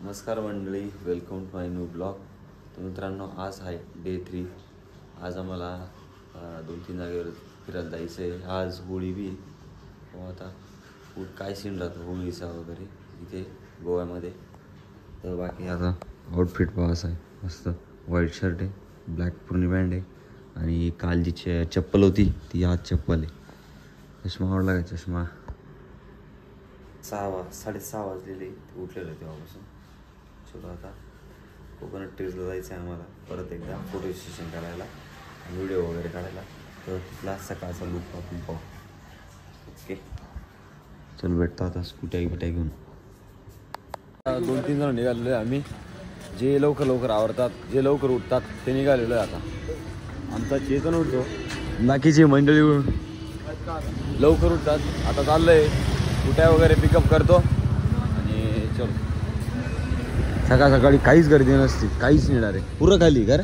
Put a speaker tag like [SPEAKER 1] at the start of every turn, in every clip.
[SPEAKER 1] नमस्कार मंडळी, welcome to my new blog. तर मित्रांनो, आज आहे डे 3. आज आम्हाला 2-3 जागेवर फिरायला जायचं आहे. आज होळी बी आता काय सीन राहतो होळीचा वगैरे इथे गोव्यामध्ये. तर बाकी आता आउटफिट पाहायचं आहे. मस्त व्हाईट शर्ट आहे, ब्लॅक पूर्ण पॅन्ट आहे आणि काल जी चप्पल होती ती आज चप्पल आहे. चष्मा आवडला का? चष्मा 6:30 वाजलेले उठलेलं तेव्हापासून. चलो आता कोकोनट ट्रीजला जायचं आहे आम्हाला परत एकदा फोटो सेशन करायला, व्हिडिओ वगैरे काढायला. तर तिथला सकाळचा लुक आपण पाहू. ओके, चल भेटतो आता स्कूट्या घेऊन. 2-3 जण निघालेलो आहे आम्ही. जे लवकर आवरतात, जे लवकर उठतात ते निघालेलो आहे. आता आमचा चेतन उठतो, बाकीची मंडळी लवकर उठतात. आता चाललं आहे कुट्या वगैरे पिकअप करतो आणि चलो. सकाळी काहीच गर्दी नसते, काहीच येणार आहे पुरं खाली घर.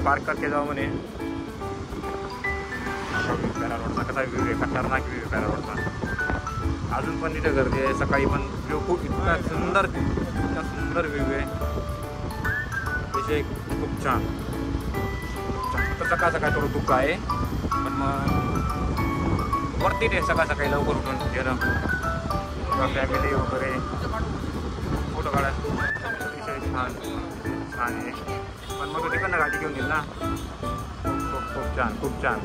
[SPEAKER 1] पार्क करके जाओ म्हणे. रोडचा कसा व्ह्यू आहे, खतरनाक व्ह्यू आहे पॅरा रोडचा. अजून पण तिथे गर्दी आहे. सकाळी पण व्ह्यू खूप इतका सुंदर व्ह्यू आहे. विषय खूप छान. फक्त सकाळ थोडं दुःख आहे, पण मग वरती ते सकाळी लवकर उठून गेलं फॅमिली वगैरे फोटो काढायला अतिशय छान आहे. पण मग तिकडनं गाडी घेऊन येईल ना. खूप छान.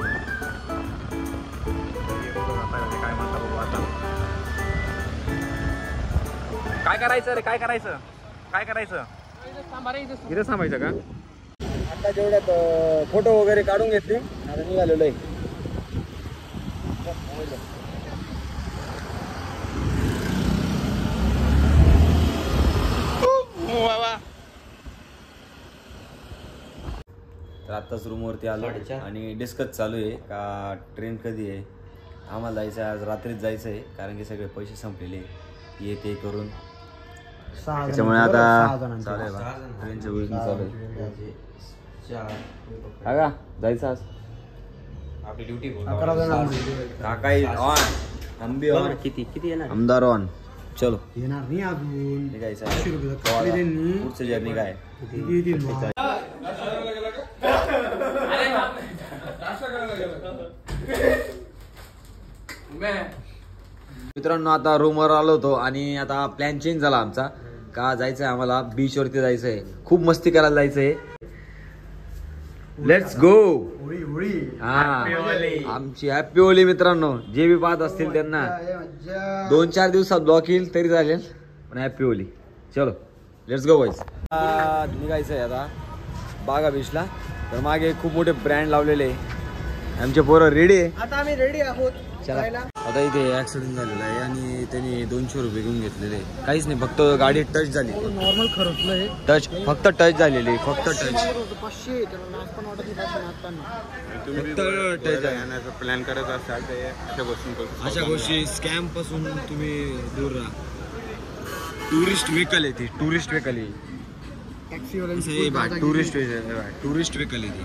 [SPEAKER 1] काय म्हणता बघू आता. काय करायचं इथं थांबायचं का? आता जेवढ्यात फोटो वगैरे काढून घेतले, आता निघालेलो आहे. तर आत्ताच रूमवरती आलो आणि डिस्कस चालू आहे का ट्रेन कधी आहे. आम्हाला जायचं आहे आज रात्रीच जायचं आहे, कारण की सगळे पैसे संपलेले ये ते करून. त्याच्यामुळे आता ट्रेनचं बुकिंग चालू आहे. का जायचं आज आपली ड्युटी काकाई ऑन, आंबी ऑन, किती येणार आमदार ऑन. चलो येणार नाही अजून निघायचं. पुढचं जर्नी काय मित्रांनो. आता रूमवर आलो होतो आणि आता प्लॅन चेंज झाला आमचा. का जायचंय आम्हाला बीचवरती जायचंय, खूप मस्ती करायला जायचंय. Let's go. आमची हॅपी होली मित्रांनो. जे बी पाहत असतील त्यांना 2-4 दिवसात ब्लॉक येईल तरी चालेल, पण हॅपी होली. चलो लेट्स गो गाईस. निघायचंय आता बागा बीचला. तर मागे खूप मोठे ब्रँड लावलेले. आमचे पोरं रेडी आहे. आता आम्ही रेडी आहोत. आता इथे ऍक्सिडेंट झालेला आहे आणि त्यांनी 200 रुपये घेऊन घेतलेले. काहीच नाही, फक्त गाडी टच झाली. नॉर्मल खरंचलंय, फक्त टच झालेली, फक्त टच.
[SPEAKER 2] प्लॅन करत असाल
[SPEAKER 1] अशा गोष्टी स्कॅम पासून तुम्ही दूर राहा. टुरिस्ट व्हेकल आहे ती, टुरिस्ट व्हेकल आहे. टुरिस्ट व्हेकल आहे ती.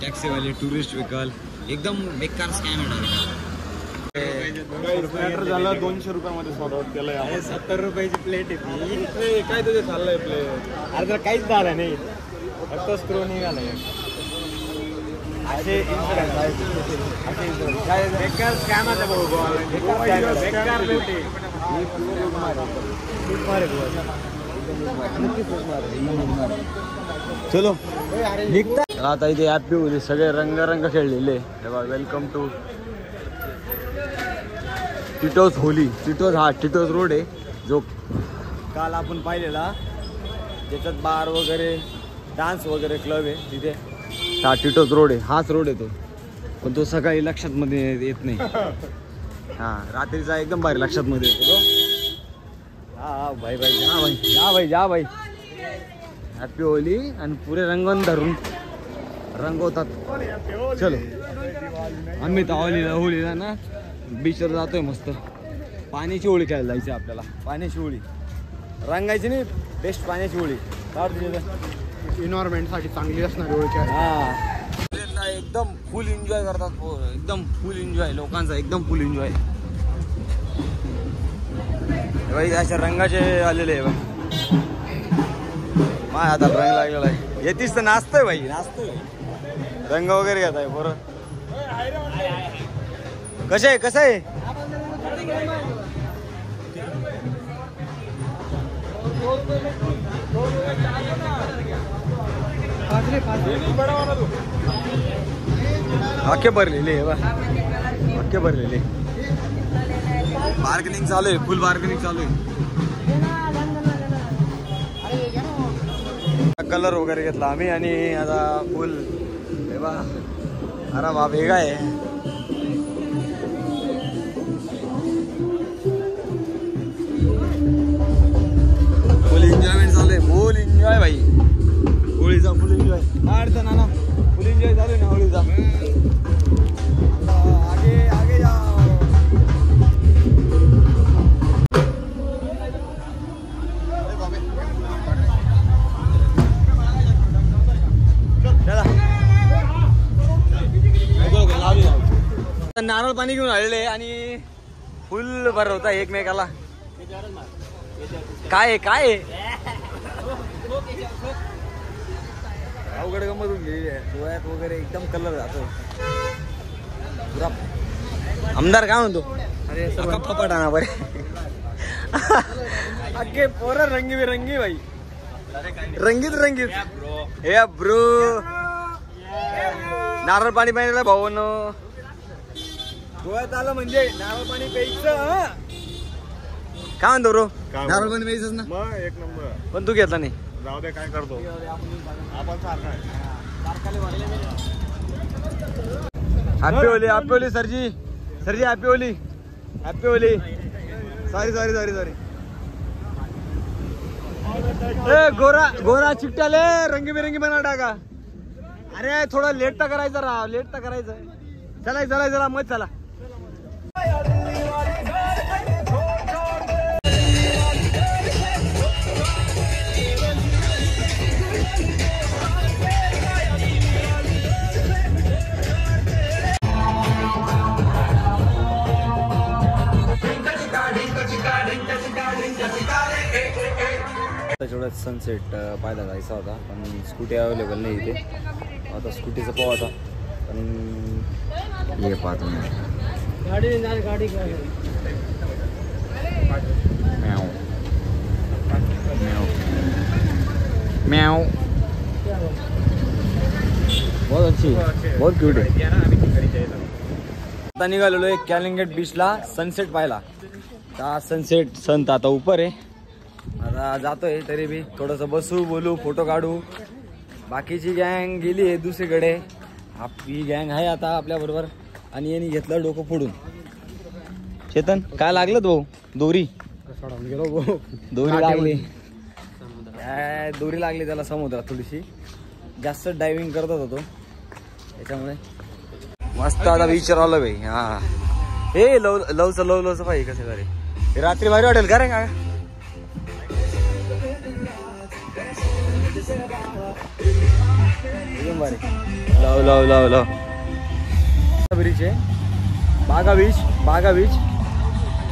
[SPEAKER 1] टॅक्सीवाले टुरिस्ट व्हेकल एकदम बेकार स्कॅम आहे.
[SPEAKER 2] झालं 200 रुपयामध्ये सॉर्ट आउट केलंय.
[SPEAKER 3] 70 रुपयाची प्लेट आहे.
[SPEAKER 2] काय तुझे चाललंय प्लेट?
[SPEAKER 3] अर्धा काहीच झालं नाही, फक्त स्क्रू निघालाय. असे इन्शुरन्स काय बेकार स्कॅम आहे भाऊ. बेकार लूट आहे.
[SPEAKER 1] चलो निघता. आता इथे हॅपी होली सगळे रंग खेळलेले. तेव्हा welcome to Tito's Holi. Tito's road आहे जो काल आपण पाहिलेला, ज्याच्यात बार वगैरे डान्स वगैरे क्लब आहे तिथे. हा टिटोज रोड आहे, हाच रोड आहे तो, पण तो सकाळी लक्षात मध्ये येत नाही. हा रात्रीचा एकदम भारी लक्षात मध्ये येतो तो. हा भाई जा भाई हॅपी होली. आणि पुरे रंगवून धरून रंगवतात. चलो आम्ही तर होलीला ना बीचवर जातोय मस्त. पाण्याची होळी खेळायला जायची आपल्याला. पाण्याची होळी रंगायची नाही, बेस्ट पाण्याची होळी.
[SPEAKER 2] एन्व्हायरमेंटसाठी चांगली असणार ओळख.
[SPEAKER 1] हा एकदम फुल एन्जॉय करतात, एकदम फुल एन्जॉय लोकांचा, एकदम फुल एन्जॉय. भाई अशा रंगाचे आलेले आहे. माझ्या हातात रंग लागलेला आहे. येतीस तर नाचतोय भाई, नाचतोय. रंग वगैरे घेत आहे बरं. कसं आहे अख्खे भरलेले अख्खे भरलेले. बार्गेनिंग चालू आहे, फुल बार्गेनिंग चालू आहे. कलर वगैरे घेतला आम्ही आणि आता फुल अरे बाप हे काय फुल एन्जॉयमेंट चालू आहे. फुल एन्जॉय भाई, होळीचा फुल एन्जॉय. अडचण ना फुल एन्जॉय चालू आहे ना होळीचा. आगे जाओ. नारळ पाणी घेऊन आलेले आणि फुल भरवता एकमेकाला. काय अवघड गंमत होऊन गेलेली आहे. डोळ्यात वगैरे एकदम कलर जातो पुरा. आमदार काय म्हणतो, अरे पटाना बरे अख्खे पोरं रंगीबिरंगी भाई, रंगीत हे ब्रो. नारळ पाणी प्यायला भाऊनो डोळ्यात आलं म्हणजे नारळ पाणी प्यायचं. काय म्हणतो ब्रो, नारळ पाणी प्यायचंच ना.
[SPEAKER 2] मग एक नंबर.
[SPEAKER 1] पण तू घेतला नाही.
[SPEAKER 2] जाऊ दे, काय करतो आपण सारखा आहे.
[SPEAKER 1] हॅपी होली सरजी हॅपी होली. सॉरी ए गोरा चिट्ट्याले रंगीबिरंगी बना टाका. अरे थोडा लेट तर करायचं. चला मत चला. तेवढ्यात सनसेट पाहायला जायचा होता, पण स्कूटी अवेलेबल नाही इथे. आता स्कूटीचं पाहू आता. पण ये पाहतो गाडी म्याव बहुत अच्छी, बहुत क्यूट आहे. आता निघालेलो आहे कॅलिंगेट बीचला सनसेट पाहायला. सन तर आता ऊपर आहे. आता जातोय तरी बी थोडंसं बसू, बोलू, फोटो काढू. बाकीची गँग गेली आहे दुसरीकडे. आपली गँग आहे आता आपल्या बरोबर. आणि यांनी घेतलं डोकं फोडून. चेतन काय लागलं भाऊ? दोरी लागली त्याला समुद्रात. थोडीशी जास्त डायव्हिंग करत होता तो, त्याच्यामुळे मस्त आता विचार आलं भाई. हा हे लवचं पाहिजे कसं रे. रात्री भारी वाटेल का रे. काय लव ब्रिज आहे. बागा बीच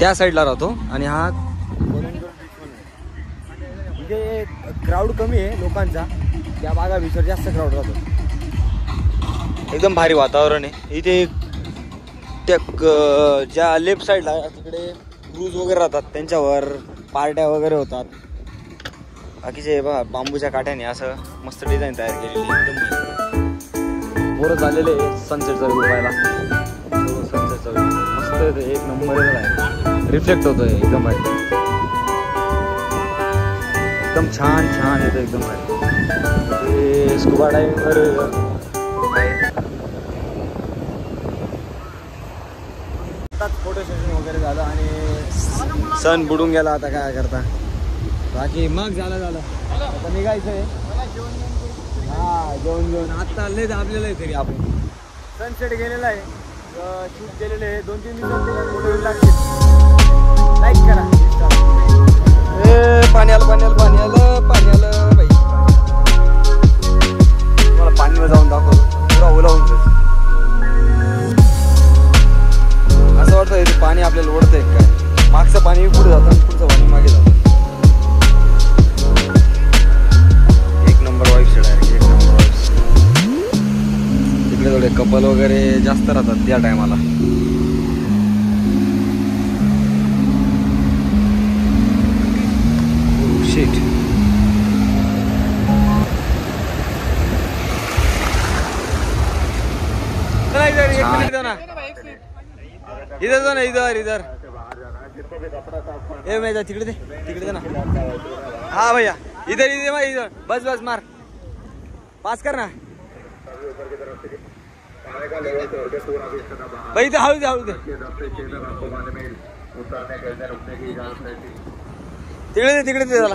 [SPEAKER 1] त्या साईडला राहतो. आणि हा म्हणजे क्राऊड कमी आहे लोकांचा. त्या बागा बीचवर जास्त क्राऊड राहतो. एकदम भारी वातावरण आहे इथे. त्या ज्या लेफ्ट साईडला तिकडे क्रूज वगैरे राहतात, त्यांच्यावर पार्ट्या वगैरे होतात. बाकीचे बघा बांबूच्या काठ्याने असं मस्त डिझाईन तयार केलेली एकदम. पोरं झालेले सनसेटचा व्ह्यू पाहायला. सनसेटचा व्ह्यू मस्त आहे, एक नंबर आहे, रिफ्लेक्ट होतोय एकदम भारी, एकदम छान छान येतं एकदम भारी. स्कुबा डायव्हिंगवर फोटो सेशन वगैरे झालं आणि सन बुडून गेला. आता काय करता, बाकी मग झालं आता निघायचं आहे. हा जेवण आत्ता लय दाबलेलं आहे तरी आपण. सनसेट गेलेला आहे, शूट केलेले आहे, 2-3 दिवसात फोटो लागतील. लाईक करा. पाणी आलं बाई. मला पाणीवर जाऊन दाखवतो, पुरा ओला होऊन जाईल. असं वाटतं इथे पाणी आपल्याला ओढतंय काय, मागचं पाणी पुढे जातं आणि पुढचं पाणी मागे जातं. एक नंबर वाईब्स डायरेक्ट, एक नंबर वाईब्स. तिकडे थोडे कपल वगैरे जास्त राहतात त्या टायमाला. शिट. इधर जा ना, इधर ए मैं तिकडे दे ना. हा भैया इधर बस मार, पास कर ना भाई. इधर हळू दे तिकडे दे त्याला.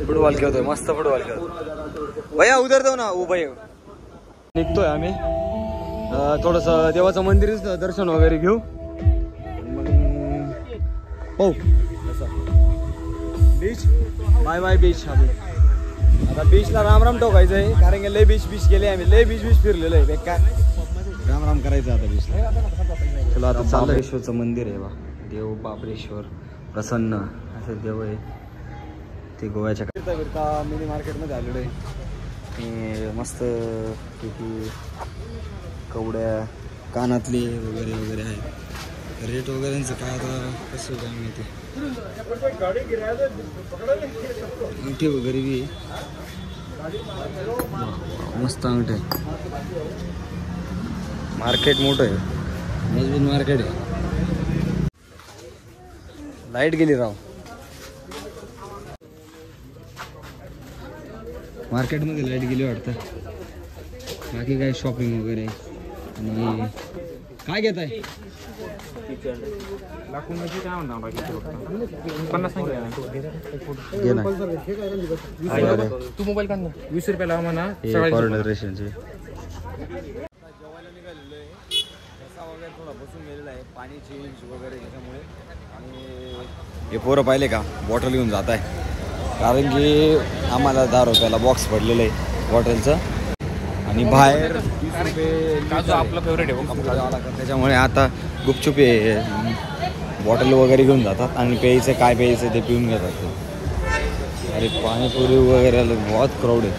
[SPEAKER 1] फुटबॉल खेळतोय, मस्त फुटबॉल खेळतोय भैया. उधर दो ना उभा. निघतोय आम्ही, थोडंसं देवाचं मंदिर दर्शन वगैरे घेऊ. हो बीच, बाय बीच. आता बीचला राम ठोकायचं आहे, कारण की लय बीच गेले आम्ही, लय बीच फिरलेलो आहे. बेकार राम करायचं आता बीचला. चला आता बाबरेश्वरचं मंदिर आहे बा, देव बाबरेश्वर प्रसन्न असं देव आहे ते. गोव्याच्या फिरता मिनी मार्केटमध्ये आलेलो आहे. मस्त किती कवड्या, कानातले वगैरे आहे. रेट वगैरेचं काय आता कसं काय माहिती. अंगठी वगैरे बी मस्त अंगठी आहे. मार्केट मोठं आहे, मजबूत मार्केट आहे. लाईट गेली राव मार्केटमध्ये, लाईट गेली वाटतं. बाकी काय शॉपिंग वगैरे. आणि काय घेत आहे
[SPEAKER 3] लाखोंची काय म्हणता बाकी 50
[SPEAKER 1] घे ना.
[SPEAKER 3] तू मोबाईल काढ ना. 20 रुपयाला म्हणा.
[SPEAKER 1] फॉरेनर रेशनचे पाणी चेंज वगैरे त्याच्यामुळे. आणि हे पोरं पाहिले का बॉटल घेऊन जात आहे, कारण की आम्हाला 10 रुपयाला बॉक्स पडलेलं आहे बॉटलचं. आणि बाहेर 20 रुपये
[SPEAKER 3] आपलं फेवरेट आहे.
[SPEAKER 1] त्याच्यामुळे आता गुपचूप बॉटल वगैरे घेऊन जातात आणि प्यायचं काय प्यायचं ते पिऊन घेतात. अरे पाणीपुरी वगैरे बहुत क्राऊड आहे.